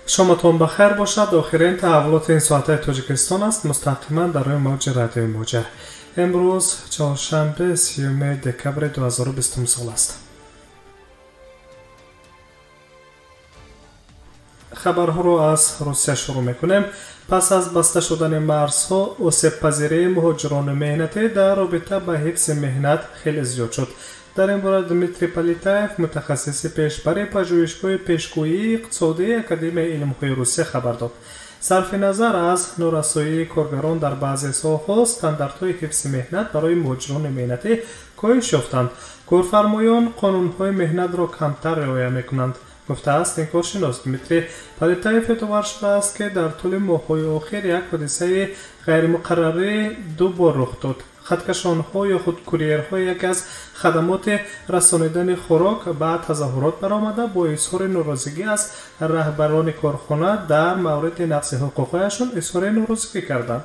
شامتون بخیر باشد. آخرین تحولات این ساعت تاجیکستان است، مستقیما در روی موج رادیوی موجه. امروز چهارشنبه 30 دکبر 2020 سال است. خبرها رو از روسیه شروع میکنیم. پس از بسته شدن مرزها، آسیب مهاجران مهنتی در رابطه با حفظ مهنت خیلی زیاد شد. در این باره دمیتری پالیتایف، متخصص پیشبری پژوهشگاه پیشگویی اقتصادی اکادمی علم‌های روسیه خبر داد. صرف نظر از نورسایی کارگران در بعضی ساحه‌ها، استانداردهای حفظ مهنت برای مهاجران مهنتی کاهش یافتند. کارفرمایان قانون‌های مهنت را کمتر رعایت می‌کنند. گفته است این کارشناس دمیتری پالیتایف اعتبار شده است که در طول ماه‌های اخیر یک حادثه غیرمقرره دو بار رخ داد. خطکشان‌ها یا خود کوریرها یک از خدمات رسانیدن خوراک به تظاهرات برآمده با اظهار ناراضگی از رهبران کارخانه در مورد نقض حقوقشان اظهار ناراضگی کردند.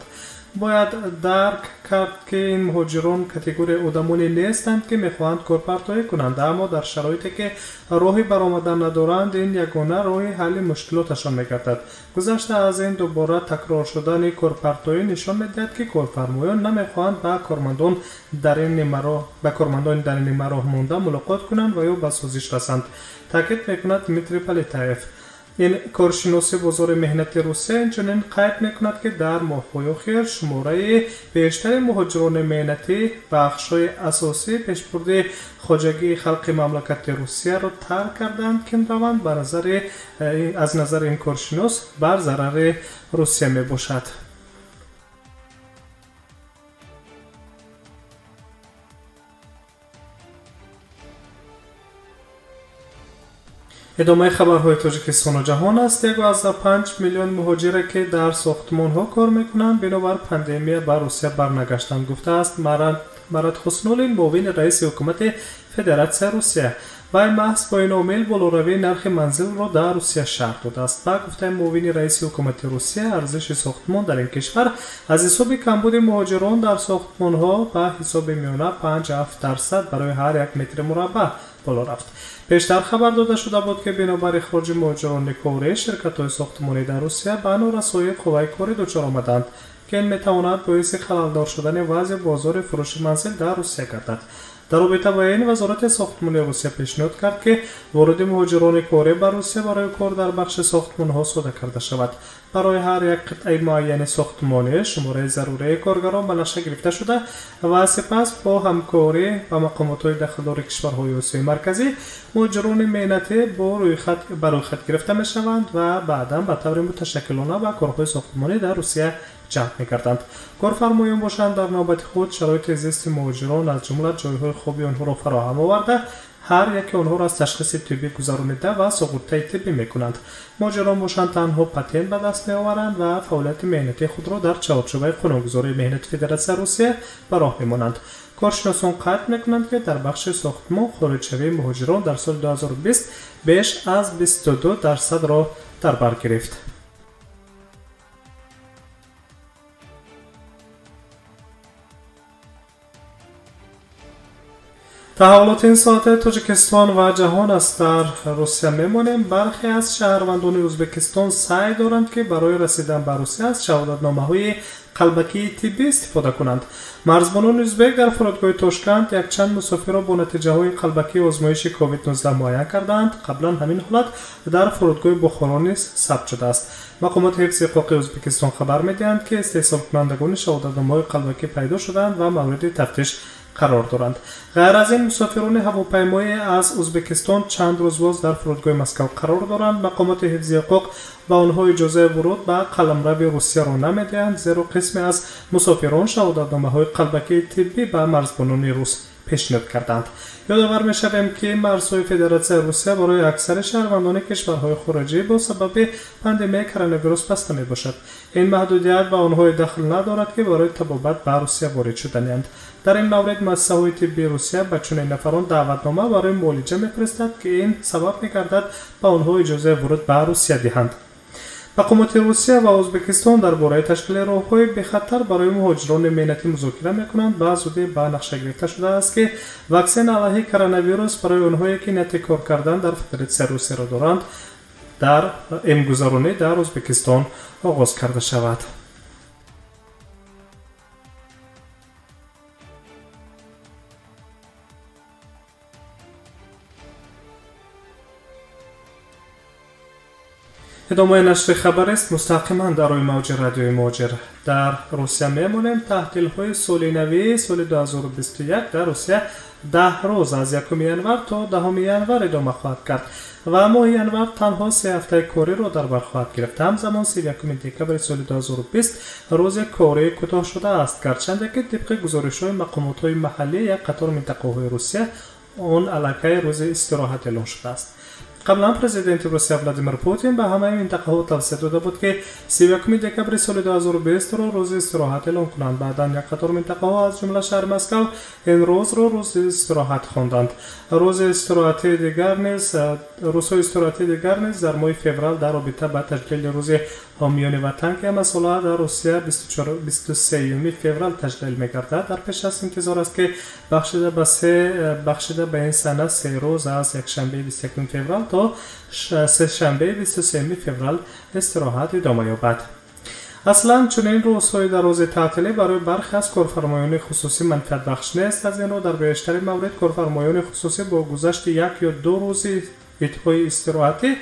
باید درک کرد که این مهاجران کاتگوری آدمانی نیستند که میخواهند کارپرتایی کنند، اما در شرایطی که راهی برآمدن ندارند این یگانه راه حل مشکلاتشان میگردد. گذشته از این دوباره تکرار شدن کارپرتایی نشان میدهد که کارفرمایان نمیخواهند با کارمندان در این نیمه راه مانده ملاقات کنند و یا به سازش رسند. تاکید میکند دمیتری پالیتایف. این کارشناس بازار مهنتی روسیه اینچنین قید میکند که در ماه‌های اخیر شماره بیشتر مهاجران مهنتی بخش‌های اساسی پیشبرد خواجگی خلق مملکت روسیه را ترک کردند که این روند از نظر این کارشناس بر ضرر روسیه میباشد. ادامه خبرهای تاجیکستان و جهان است. 1.5 میلیون مهاجر که در ساختمان‌ها کار می‌کنند بنابر پاندمی به روسیه برنگشتند، گفته است مراد حسنالین، معاون رئیس حکومت فدراسیون روسیه. و محض با این عامل بالاروی نرخ منزل را در روسیه شرح داده است. با گفته معاون رئیس حکومت روسیه، ارزش ساختمان در این کشور از حساب کمبود مهاجران در ساختمان‌ها به حساب میانه 57% برای هر یک متر مربع بالا رفت. پیشتر خبر داده شده بود که بنابر اخراج مهاجران کاری، شرکت‌های ساختمانی در روسیه به نارسایی قوه کاری دچار آمدند که این میتواند باعث خلل‌دار شدن وضع بازار فروش منزل در روسیه گردد. در رابطه با این، وزارت ساختمانی روسیه پیشنهاد کرد که ورود مهاجران کاری به روسیه برای کار در بخش ساختمان‌ها صادر کرده شود. برای هر یک قطعه معین ساختمانی شماره ضروری کارگران به نقشه گرفته شده و سپس با همکاری با مقامات داخلدار کشورهای آسیای مرکزی مهاجران مهنتی با روی خط گرفته می شوند و بعدا به طور متشکلانه به کارهای ساختمانی در روسیه جلب می‌کردند. کارفرمایان باشند در نوبت خود شرایط زیست مهاجران از جمله جایهای خوابی آنها را فراهم آورده، هر یک آنها را از تشخیص طبی گذرانیده و سقوط طبی می‌کنند. مهاجران باشند تنها پتنت به دست می‌آورند و فعالیت مهنتی خود را در چارچوب قانونگذاری مهنت فدراسیون روسیه به راه می‌مانند. کارشناسان قید می‌کنند که در بخش ساختمان خارج‌شوی مهاجران در سال 2020 بیش از 22% را در بر گرفت. تحولات این ساعت تاجیکستان و جهان است. در روسیه میمانیم. برخی از شهروندان ازبکستان سعی دارند که برای رسیدن به روسیه از شهادتنامه‌های قلبکی طبی استفاده کنند. مرزبانان ازبک در فرودگاه تاشکند یک چند مسافر را با نتیجه‌های قلبکی آزمایش کووید 19 معاین کردند. قبلا همین حالت در فرودگاه بخارا نیز ثبت شده است. مقامات حفظ حقوق ازبکستان خبر می‌دهند که استحصال کنندگان شهادتنامه‌های قلبکی پیدا شدند و مورد تفتیش قرار دارند. غیر از این، مسافران هواپیمایی از ازبکستان چند روز باز در فرودگاه مسکو قرار دارند. مقامات حفظ حقوق و آنها اجازه ورود به قلمرو روسیه را نمیدهند، زیرا قسمی از مسافران شهادتنامه‌های قلبکی طبی به مرزبانان روس پیشنهاد کردند. یادآور می‌شویم که مرزهای فدراسیون روسیه برای اکثر شهروندان کشورهای خارجی با سبب پاندمی کرونا ویروس بسته میباشد. این محدودیت به آنها دخل ندارد که برای طبابت به روسیه وارد شده‌اند. در این مورد مؤسسه‌های طبی روسیه به چنین نفران دعوتنامه برای معالجه می‌فرستد که این سبب می‌گردد به آنها اجازه ورود به روسیه دهند. مقامات روسیه و ازبکستان درباره تشکیل راه‌های بخطر برای مهاجران مهنتی مذاکره می‌کنند. به زودی به نقشه گرفته شده است که واکسن علیه کرونا ویروس برای آنهایی که نیت کار کردن در فدراسیون روسیه را دارند дар имгузаронӣ дар Ӯзбекистон оғоз карда шавад. ادامه نشر خبر است مستقیما در روی موج رادیوی موجر. در روسیه میمونیم. تحلیل های سولینوی سال 2021 در روسیه 10 روز از 1 ینور تا 10 ینور ادامه خواهد کرد و ماه ینور تنها 3 هفته کاری را در بر خواهد گرفت. همزمان 31 دکبر سال 2020 روز کاری کوتاه شده است، گرچند که طبق گزارش‌های مقامات محلی یک قطار منطقه‌های روسیه آن علاقه روز استراحت اعلام شده است. قبلا پرزیدنت روسیه ولادیمیر پوتین به همه منطقه ها توصیه داده بود که 31 دکبر سال 2020 را روز استراحت اعلام کنند. بعدا یک قطار منطقه ها از جمله شهر مسکو این روز را روز استراحت خواندند. روز استراحتی دیگر نیز در ماه فوریه در رابطه با تجلیل روز حامیان وطن که مسئله در روسیه 23 فوریه تجلیل می‌گردد در پیش از انتظار است که بخشیده به این سنه 3 روز از یکشنبه 21 فوریه تا سه شنبه 23 فوریه استراحت ادامه یابد. اصلا چنین روزهای در روز تعطیلی برای برخی از کارفرمایان خصوصی منفعت بخش نیست. از این رو در بیشتر موارد کارفرمایان خصوصی با گذشت 1 یا 2 روز عیدهای استراحتی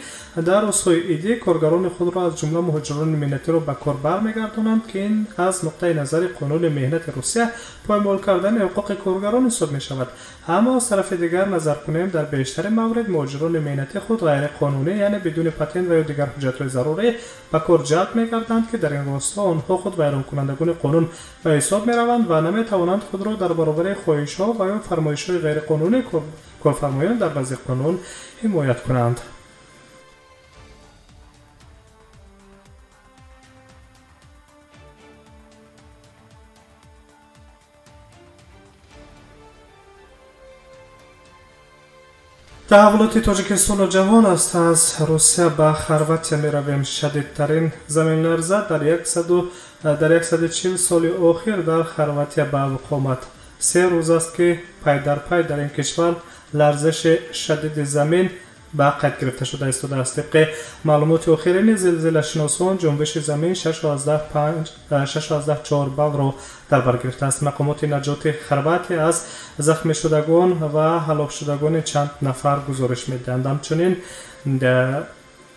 در روزهای عیدی کارگران خود را از جمله مهاجران ملتی را به کار برمیگردانند که این از نقطه نظر قانون مهنت روسیه پایمال کردن حقوق کارگران حساب می شود. اما از طرف دیگر نظر کنیم در بیشتر موارد مهاجران مهنتی خود غیر قانونی یعنی بدون پتنت و یا دیگر حجت‌های ضروری به کار جلب می‌گردند که در این راستا آنها خود ویران کنندگان قانون به حساب می‌روند و نمی‌توانند خود را در برابر خواهش‌ها و یا فرمایش‌های غیر قانونی کارفرمایان در وضع قانون حمایت کنند. تحولات تاجیکستان و جهان است. از روسیه به خرواتیا می رویم. شدیدترین زمین لرزه در 140 سال اخیر در خرواتیا به وقوع آمد. 3 روز است که پای در پای در این کشور لرزش شدید زمین به قید گرفته شده است. در طبق معلومات اخیرین زلزله شناسان جنبش زمین 6.4 بال را در بر گرفته است. مقامات نجات خرواتیا از زخمی شدگان و هلاک شدگان چند نفر گزارش می‌دهند. همچنین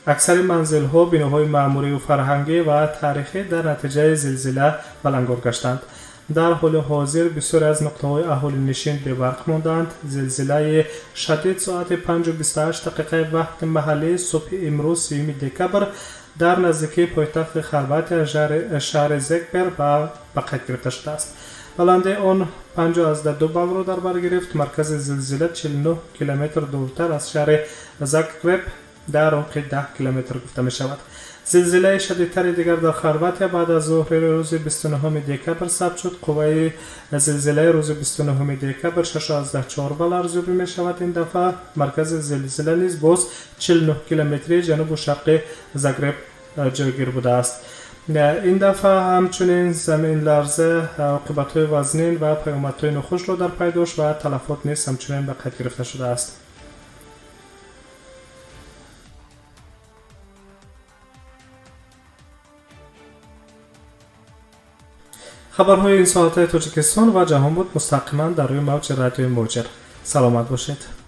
اکثر منزل ها بناهای معماری و فرهنگی و تاریخی در نتیجه زلزله بلنگار گشتند. در حال حاضر بسیاری از نقطه‌های اهالی نشین به برق ماندند. زلزله شدید ساعت 5:28 وقت محلی صبح امروز 3 دکبر در نزدیکی پایتخت خرواتیا شهر زگبر به قید گرفته شده است. بلندی آن 5.2 بال را در بر گرفت. مرکز زلزله 49 کیلومتر دورتر از شهر زگرب در عمق 10 کیلومتر گفته می شود. زلزله شدیدتر دیگر در خرواتیا بعد از ظهر روز 29 دکبر ثبت شد. قوه زلزله روز 29 دکبر 6.4 بال ارزیابی می شود. این دفعه مرکز زلزله نیز باز 49 کیلومتری جنوب و شرق زگرب جایگیر بوده است. این دفعه همچنین زمین لرزه عاقبت‌های وزنین و پیامدهای ناخوش را در پی داشت و تلفات نیز همچنین به قید گرفته شده است. خبرهای این ساعت تاجیکستان و جهان بود مستقیما در روی موج رادیوی موجر. سلامت باشید.